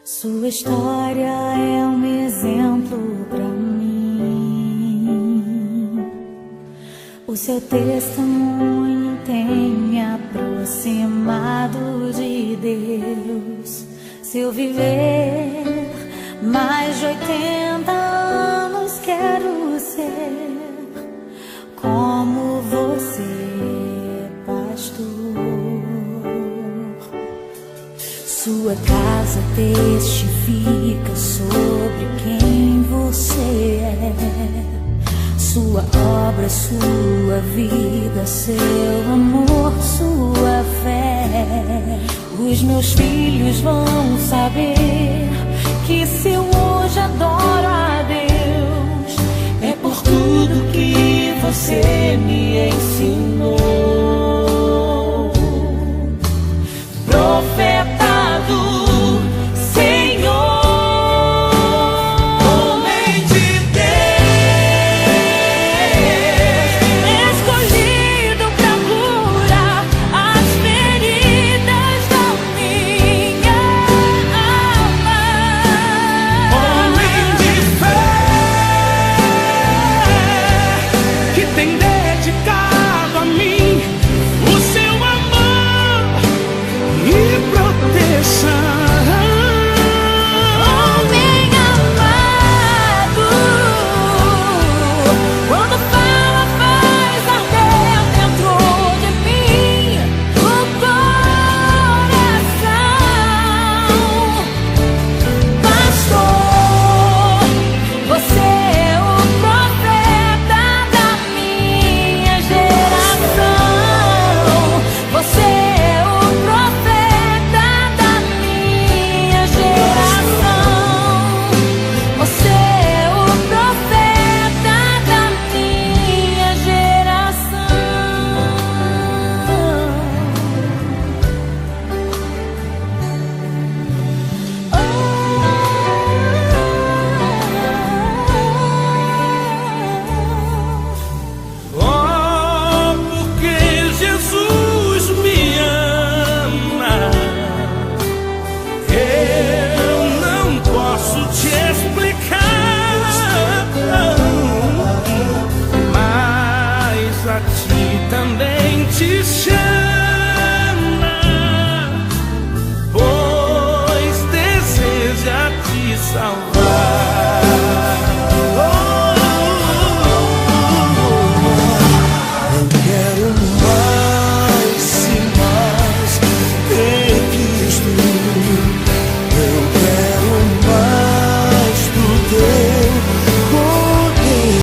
Sua história é um exemplo para mim. O seu testemunho tem me aproximado de Deus. Se eu viver mais de 80 anos, quero ser como você, pastor. Sua casa testifica sobre quem você é. Sua obra, sua vida, seu amor, sua fé. Os meus filhos vão saber que se eu hoje adoro a Deus, é por tudo que você me ensinou. Profeta do Senhor, homem de Deus, escolhido pra curar as feridas da minha alma. Homem de fé, que tem dedicado a mim o seu amor e proteção. Homem amado, quando fala faz arder dentro de mim o coração. Pastor, você é o profeta da minha geração. Você é o profeta da minha geração. Você é o profeta da minha geração. Oh, porque Jesus me ama, eu não posso te explicar, mas a ti também te chama, pois deseja te salvar.